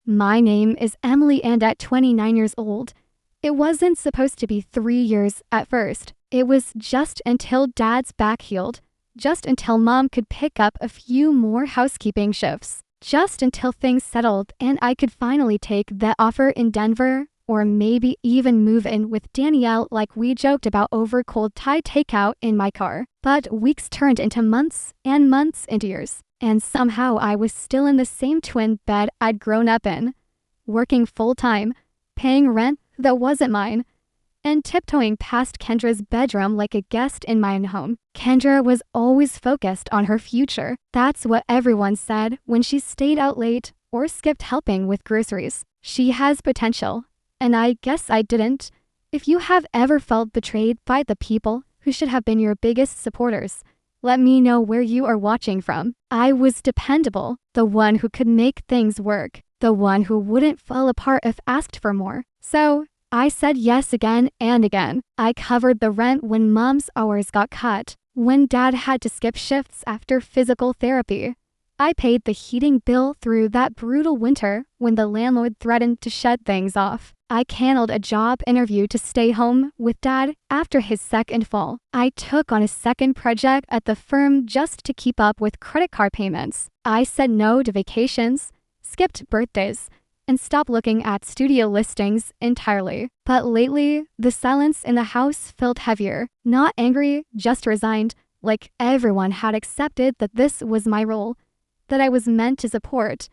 My name is Emily, and at 29 years old, it wasn't supposed to be 3 years at first. It was just until Dad's back healed, just until Mom could pick up a few more housekeeping shifts, just until things settled and I could finally take that offer in Denver, or maybe even move in with Danielle like we joked about over cold Thai takeout in my car. But weeks turned into months and months into years, and somehow I was still in the same twin bed I'd grown up in, working full-time, paying rent that wasn't mine, and tiptoeing past Kendra's bedroom like a guest in my own home. Kendra was always focused on her future. That's what everyone said when she stayed out late or skipped helping with groceries. She has potential, and I guess I didn't. If you have ever felt betrayed by the people who should have been your biggest supporters, let me know where you are watching from. I was dependable, the one who could make things work, the one who wouldn't fall apart if asked for more. So I said yes again and again. I covered the rent when Mom's hours got cut, when Dad had to skip shifts after physical therapy. I paid the heating bill through that brutal winter when the landlord threatened to shut things off. I canceled a job interview to stay home with Dad after his second fall. I took on a second project at the firm just to keep up with credit card payments. I said no to vacations, skipped birthdays, and stopped looking at studio listings entirely. But lately, the silence in the house felt heavier. Not angry, just resigned, like everyone had accepted that this was my role, that I was meant to support.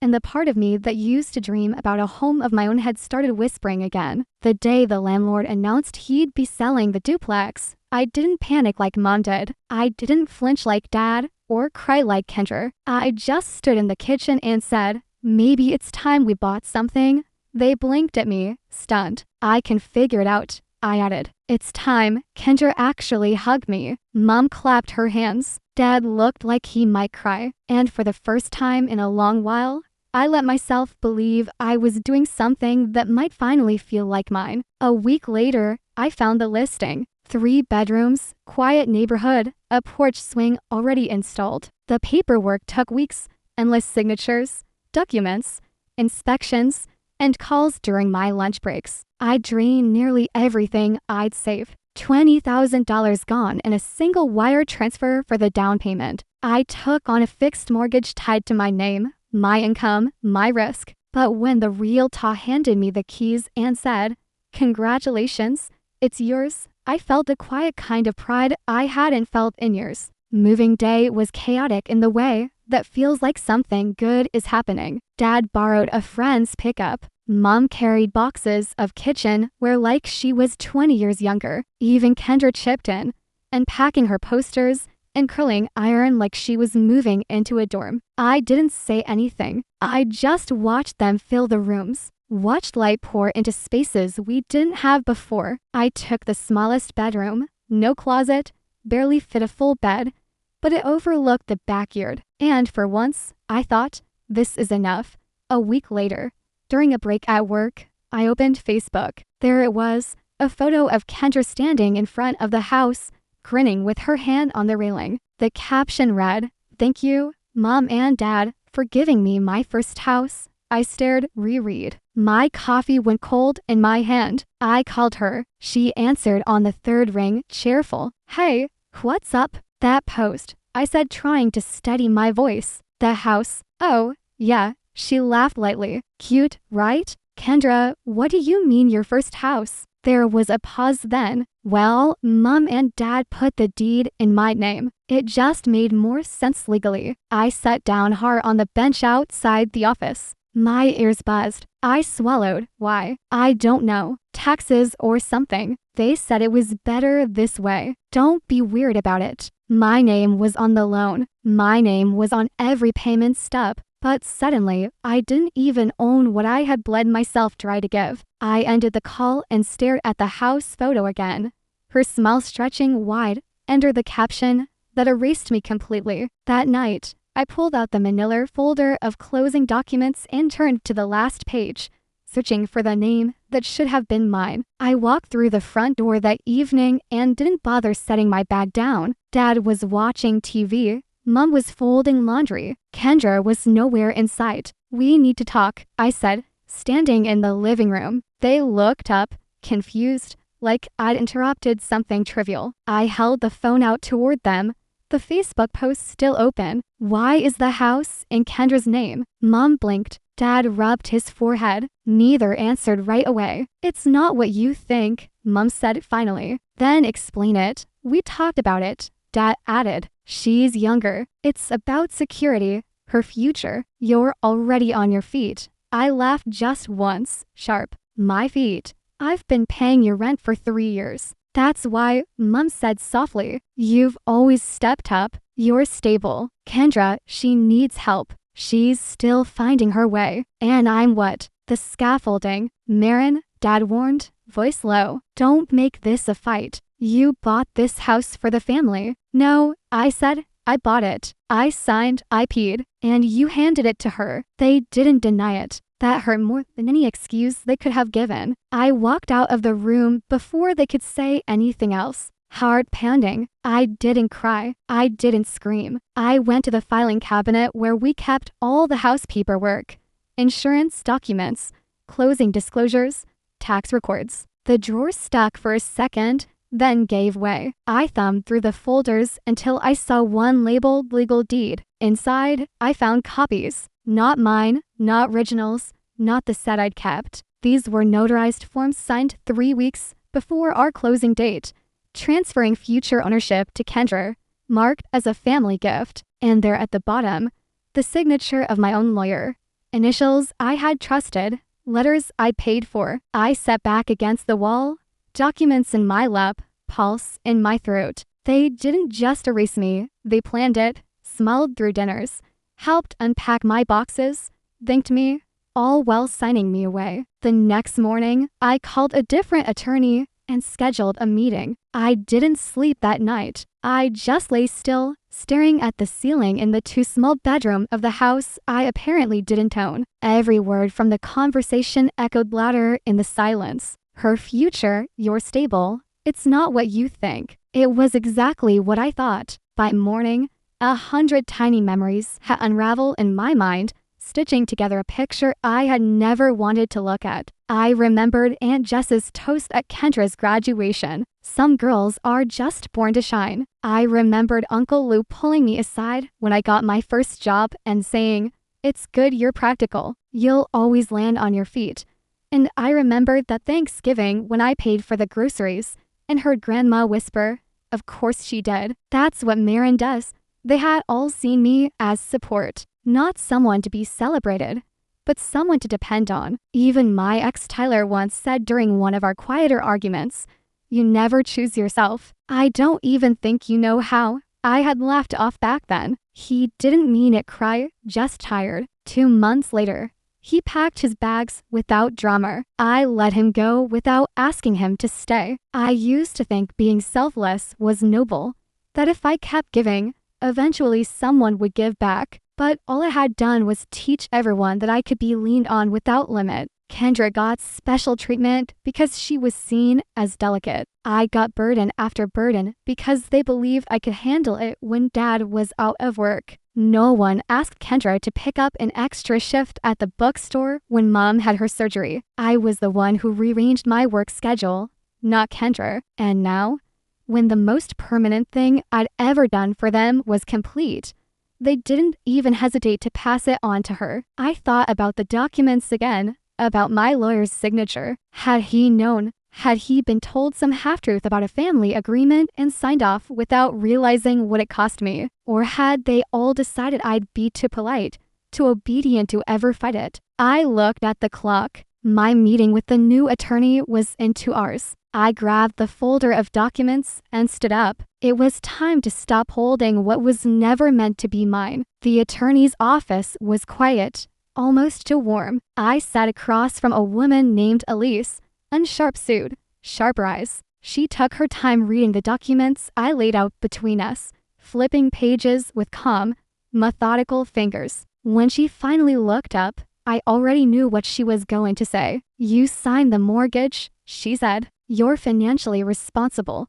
And the part of me that used to dream about a home of my own had started whispering again. The day the landlord announced he'd be selling the duplex, I didn't panic like Mom did. I didn't flinch like Dad or cry like Kendra. I just stood in the kitchen and said, "Maybe it's time we bought something." They blinked at me, stunned. "I can figure it out," I added. "It's time." Kendra actually hugged me. Mom clapped her hands. Dad looked like he might cry. And for the first time in a long while, I let myself believe I was doing something that might finally feel like mine. A week later, I found the listing. 3 bedrooms, quiet neighborhood, a porch swing already installed. The paperwork took weeks, endless signatures, documents, inspections, and calls during my lunch breaks. I drained nearly everything I'd saved. $20,000 gone in a single wire transfer for the down payment. I took on a fixed mortgage tied to my name, my income, my risk. But when the realtor handed me the keys and said, "Congratulations, it's yours," I felt a quiet kind of pride I hadn't felt in years. Moving day was chaotic in the way that feels like something good is happening. Dad borrowed a friend's pickup. Mom carried boxes of kitchenware like she was 20 years younger. Even Kendra chipped in, unpacking her posters and curling iron like she was moving into a dorm. I didn't say anything. I just watched them fill the rooms, watched light pour into spaces we didn't have before. I took the smallest bedroom, no closet, barely fit a full bed, but it overlooked the backyard. And for once, I thought, this is enough. A week later, during a break at work, I opened Facebook. There it was, a photo of Kendra standing in front of the house, grinning with her hand on the railing. The caption read, "Thank you, Mom and Dad, for giving me my first house." I stared, reread. My coffee went cold in my hand. I called her. She answered on the third ring, cheerful. "Hey, what's up?" "That post," I said, trying to steady my voice. "The house." "Oh, yeah." She laughed lightly. "Cute, right?" "Kendra, what do you mean your first house?" There was a pause then. "Well, Mom and Dad put the deed in my name. It just made more sense legally." I sat down hard on the bench outside the office. My ears buzzed. I swallowed. "Why?" "I don't know. Taxes or something. They said it was better this way. Don't be weird about it." My name was on the loan. My name was on every payment stub. But suddenly, I didn't even own what I had bled myself dry to give. I ended the call and stared at the house photo again, her smile stretching wide under the caption that erased me completely. That night, I pulled out the manila folder of closing documents and turned to the last page, searching for the name that should have been mine. I walked through the front door that evening and didn't bother setting my bag down. Dad was watching TV, Mom was folding laundry. Kendra was nowhere in sight. "We need to talk," I said, standing in the living room. They looked up, confused, like I'd interrupted something trivial. I held the phone out toward them, the Facebook post still open. "Why is the house in Kendra's name?" Mom blinked. Dad rubbed his forehead. Neither answered right away. "It's not what you think," Mom said finally. "Then explain it." "We talked about it," Dad added. "She's younger. It's about security, her future. You're already on your feet." I laughed just once, sharp. "My feet? I've been paying your rent for 3 years. That's why," Mom said softly. "You've always stepped up. You're stable. Kendra, she needs help. She's still finding her way. And I'm what? The scaffolding." "Marin," Dad warned, voice low, "don't make this a fight. You bought this house for the family." "No," I said. "I bought it. I signed, I paid, and you handed it to her." They didn't deny it. That hurt more than any excuse they could have given. I walked out of the room before they could say anything else. Heart pounding. I didn't cry. I didn't scream. I went to the filing cabinet where we kept all the house paperwork. Insurance documents, closing disclosures, tax records. The drawer stuck for a second, then gave way. I thumbed through the folders until I saw one labeled legal deed. Inside, I found copies. Not mine, not originals, not the set I'd kept. These were notarized forms signed 3 weeks before our closing date, transferring future ownership to Kendra, marked as a family gift. And there at the bottom, the signature of my own lawyer. Initials I had trusted, letters I'd paid for. I sat back against the wall, documents in my lap, pulse in my throat. They didn't just erase me, they planned it, smiled through dinners, helped unpack my boxes, thanked me, all while signing me away. The next morning, I called a different attorney and scheduled a meeting. I didn't sleep that night. I just lay still, staring at the ceiling in the too small bedroom of the house I apparently didn't own. Every word from the conversation echoed louder in the silence. "Her future, you're stable. It's not what you think." It was exactly what I thought. By morning, 100 tiny memories had unraveled in my mind, stitching together a picture I had never wanted to look at. I remembered Aunt Jess's toast at Kendra's graduation. "Some girls are just born to shine." I remembered Uncle Lou pulling me aside when I got my first job and saying, "It's good you're practical. You'll always land on your feet." And I remembered that Thanksgiving when I paid for the groceries and heard Grandma whisper, "Of course she did. That's what Marin does." They had all seen me as support, not someone to be celebrated, but someone to depend on. Even my ex Tyler once said during one of our quieter arguments, "You never choose yourself." "I don't even think you know how." I had laughed off back then. He didn't mean it, cry, just tired. 2 months later, he packed his bags without drama. I let him go without asking him to stay. I used to think being selfless was noble, that if I kept giving, eventually someone would give back. But all I had done was teach everyone that I could be leaned on without limit. Kendra got special treatment because she was seen as delicate. I got burden after burden because they believed I could handle it when Dad was out of work. No one asked Kendra to pick up an extra shift at the bookstore when Mom had her surgery. I was the one who rearranged my work schedule, not Kendra. And now, when the most permanent thing I'd ever done for them was complete, they didn't even hesitate to pass it on to her. I thought about the documents again, about my lawyer's signature. Had he known? Had he been told some half-truth about a family agreement and signed off without realizing what it cost me? Or had they all decided I'd be too polite, too obedient to ever fight it? I looked at the clock. My meeting with the new attorney was in 2 hours. I grabbed the folder of documents and stood up. It was time to stop holding what was never meant to be mine. The attorney's office was quiet, almost too warm. I sat across from a woman named Elise, unsharp suit, sharper eyes. She took her time reading the documents I laid out between us, flipping pages with calm, methodical fingers. When she finally looked up, I already knew what she was going to say. "You signed the mortgage," she said. "You're financially responsible.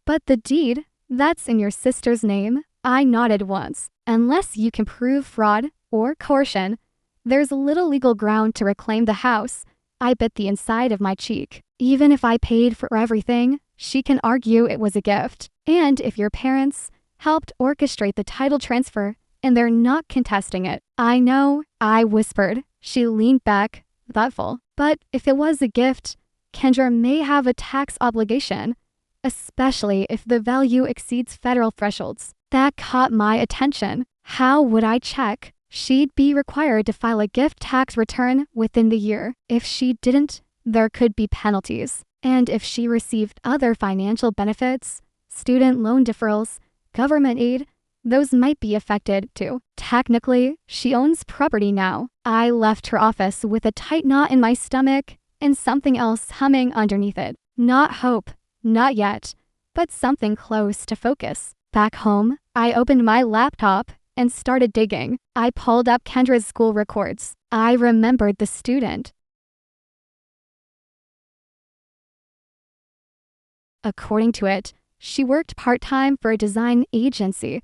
But the deed, that's in your sister's name." I nodded once. Unless you can prove fraud or coercion, there's little legal ground to reclaim the house. I bit the inside of my cheek. Even if I paid for everything, she can argue it was a gift. And if your parents helped orchestrate the title transfer and they're not contesting it. I know, I whispered. She leaned back, thoughtful. But if it was a gift, Kendra may have a tax obligation, especially if the value exceeds federal thresholds. That caught my attention. How would I check? She'd be required to file a gift tax return within the year. If she didn't, there could be penalties. And if she received other financial benefits, student loan deferrals, government aid, those might be affected too. Technically, she owns property now. I left her office with a tight knot in my stomach and something else humming underneath it. Not hope, not yet, but something close to focus. Back home, I opened my laptop and started digging. I pulled up Kendra's school records. I remembered the student. According to it, she worked part-time for a design agency,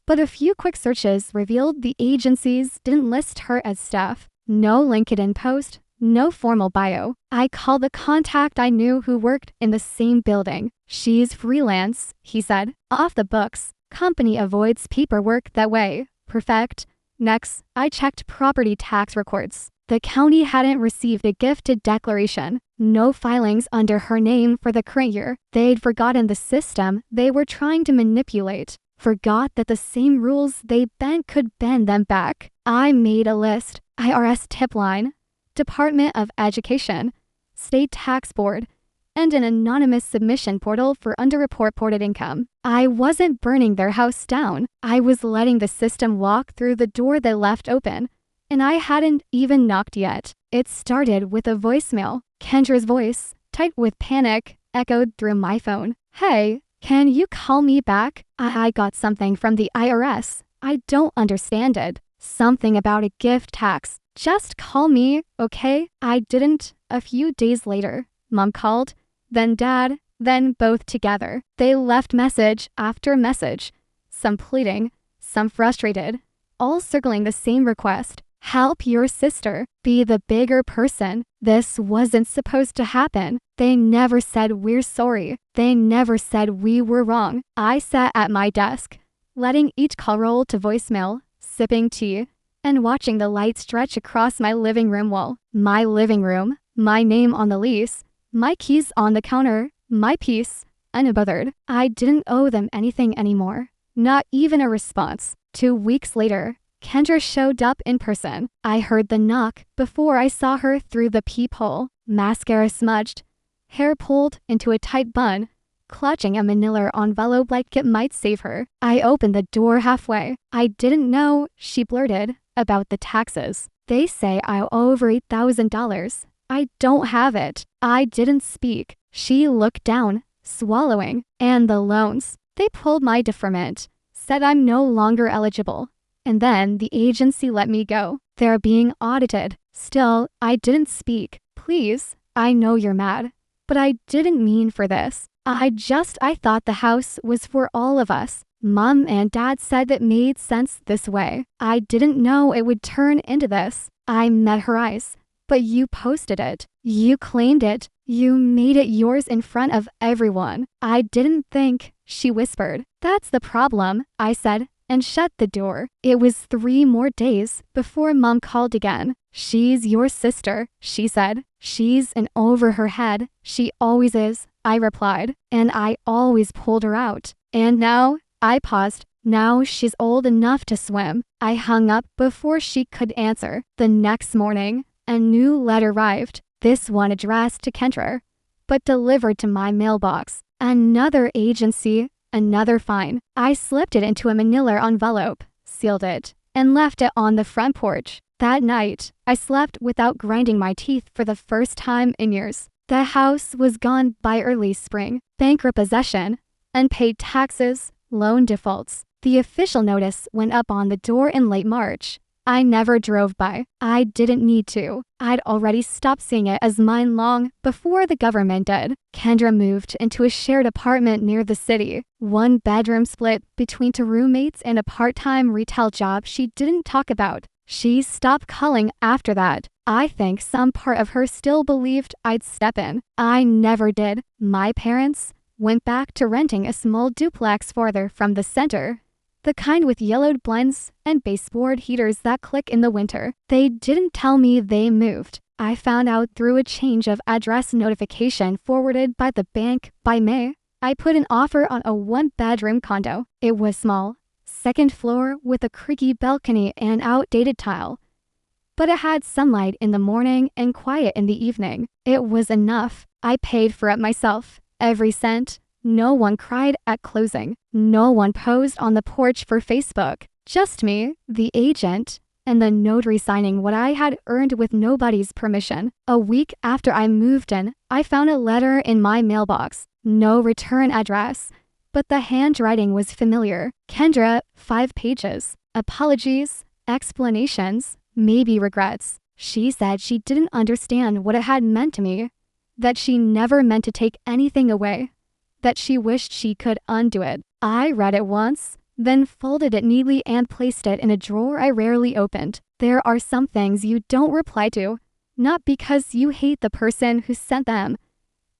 but a few quick searches revealed the agencies didn't list her as staff. No LinkedIn post, no formal bio. I called the contact I knew who worked in the same building. She's freelance, he said. Off the books. Company avoids paperwork that way. Perfect. Next, I checked property tax records. The county hadn't received a gifted declaration. No filings under her name for the current year. They'd forgotten the system they were trying to manipulate. Forgot that the same rules they bent could bend them back. I made a list. IRS tip line, Department of Education, State Tax Board, and an anonymous submission portal for underreported income. I wasn't burning their house down. I was letting the system walk through the door they left open, and I hadn't even knocked yet. It started with a voicemail. Kendra's voice, tight with panic, echoed through my phone. Hey, can you call me back? I got something from the IRS. I don't understand it. Something about a gift tax. Just call me, okay? I didn't. A few days later, Mom called, then Dad, then both together. They left message after message, some pleading, some frustrated, all circling the same request. Help your sister. Be the bigger person. This wasn't supposed to happen. They never said we're sorry. They never said we were wrong. I sat at my desk, letting each call roll to voicemail, sipping tea, and watching the light stretch across my living room wall. My living room, my name on the lease, my keys on the counter, my peace, unbothered. I didn't owe them anything anymore. Not even a response. 2 weeks later, Kendra showed up in person. I heard the knock before I saw her through the peephole. Mascara smudged, hair pulled into a tight bun, clutching a manila envelope like it might save her. I opened the door halfway. I didn't know, she blurted, about the taxes. They say I owe over $8,000. I don't have it. I didn't speak. She looked down, swallowing. And the loans. They pulled my deferment, said I'm no longer eligible. And then the agency let me go. They're being audited. Still, I didn't speak. Please, I know you're mad, but I didn't mean for this. I thought the house was for all of us. Mom and Dad said it made sense this way. I didn't know it would turn into this. I met her eyes. But you posted it. You claimed it. You made it yours in front of everyone. I didn't think, she whispered. That's the problem, I said, and shut the door. It was 3 more days before Mom called again. She's your sister, she said. She's in over her head. She always is, I replied, and I always pulled her out. And now, I paused. Now she's old enough to swim. I hung up before she could answer. The next morning, a new letter arrived. This one addressed to Kendra, but delivered to my mailbox. Another agency, another fine. I slipped it into a manila envelope, sealed it, and left it on the front porch. That night, I slept without grinding my teeth for the first time in years. The house was gone by early spring. Bankrupt possession, unpaid taxes, loan defaults. The official notice went up on the door in late March. I never drove by. I didn't need to. I'd already stopped seeing it as mine long before the government did. Kendra moved into a shared apartment near the city. One bedroom split between two roommates and a part-time retail job she didn't talk about. She stopped calling after that. I think some part of her still believed I'd step in. I never did. My parents went back to renting a small duplex farther from the center. The kind with yellowed blinds and baseboard heaters that click in the winter. They didn't tell me they moved. I found out through a change of address notification forwarded by the bank. By May, I put an offer on a one-bedroom condo. It was small, second floor with a creaky balcony and outdated tile. But it had sunlight in the morning and quiet in the evening. It was enough. I paid for it myself. Every cent. No one cried at closing. No one posed on the porch for Facebook. Just me, the agent, and the notary signing what I had earned with nobody's permission. A week after I moved in, I found a letter in my mailbox. No return address, but the handwriting was familiar. Kendra, 5 pages. Apologies, explanations, maybe regrets. She said she didn't understand what it had meant to me, that she never meant to take anything away, that she wished she could undo it. I read it once, then folded it neatly and placed it in a drawer I rarely opened. There are some things you don't reply to, not because you hate the person who sent them,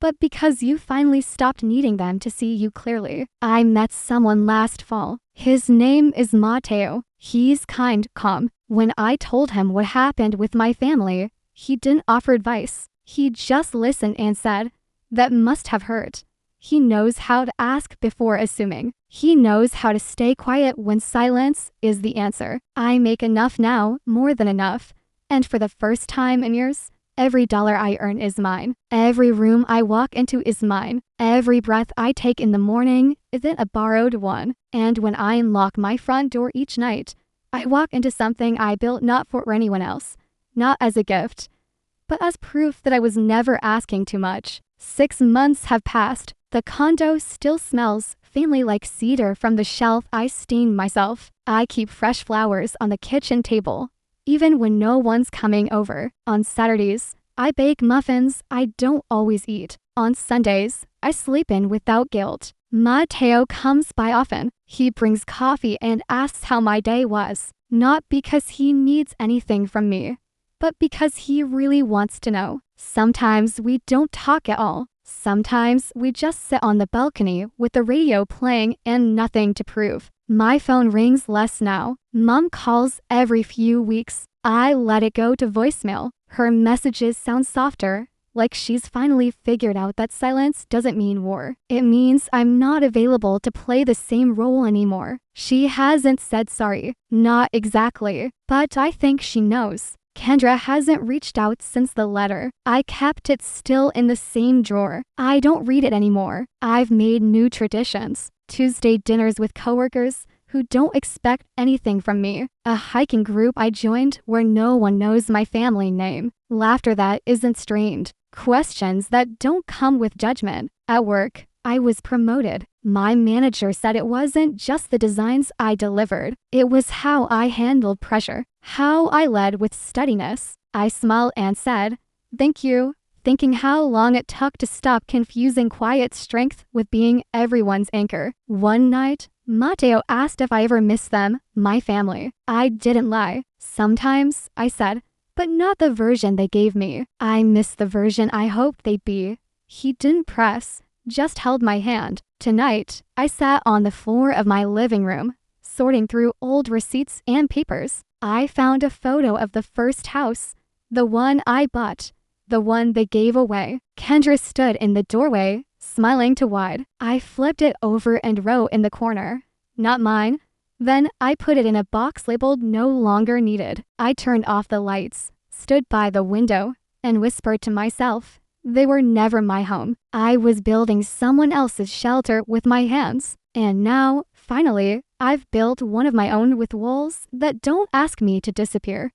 but because you finally stopped needing them to see you clearly. I met someone last fall. His name is Matteo. He's kind, calm. When I told him what happened with my family, he didn't offer advice. He just listened and said, "That must have hurt." He knows how to ask before assuming. He knows how to stay quiet when silence is the answer. I make enough now, more than enough. And for the first time in years, every dollar I earn is mine. Every room I walk into is mine. Every breath I take in the morning isn't a borrowed one. And when I unlock my front door each night, I walk into something I built not for anyone else, not as a gift, but as proof that I was never asking too much. 6 months have passed. The condo still smells faintly like cedar from the shelf I stained myself. I keep fresh flowers on the kitchen table, even when no one's coming over. On Saturdays, I bake muffins I don't always eat. On Sundays, I sleep in without guilt. Matteo comes by often. He brings coffee and asks how my day was, not because he needs anything from me, but because he really wants to know. Sometimes we don't talk at all. Sometimes we just sit on the balcony with the radio playing and nothing to prove. My phone rings less now. Mom calls every few weeks. I let it go to voicemail. Her messages sound softer, like she's finally figured out that silence doesn't mean war. It means I'm not available to play the same role anymore. She hasn't said sorry. Not exactly, but I think she knows. Kendra hasn't reached out since the letter. I kept it still in the same drawer. I don't read it anymore. I've made new traditions. Tuesday dinners with coworkers who don't expect anything from me. A hiking group I joined where no one knows my family name. Laughter that isn't strained. Questions that don't come with judgment. At work, I was promoted. My manager said it wasn't just the designs I delivered. It was how I handled pressure, how I led with steadiness. I smiled and said, "Thank you," thinking how long it took to stop confusing quiet strength with being everyone's anchor. One night, Matteo asked if I ever missed them, my family. I didn't lie. Sometimes, I said, but not the version they gave me. I miss the version I hoped they'd be. He didn't press, just held my hand. Tonight, I sat on the floor of my living room, sorting through old receipts and papers. I found a photo of the first house, the one I bought, the one they gave away. Kendra stood in the doorway, smiling too wide. I flipped it over and wrote in the corner, "Not mine." Then I put it in a box labeled "No longer needed." I turned off the lights, stood by the window, and whispered to myself, they were never my home. I was building someone else's shelter with my hands. And now, finally, I've built one of my own with walls that don't ask me to disappear.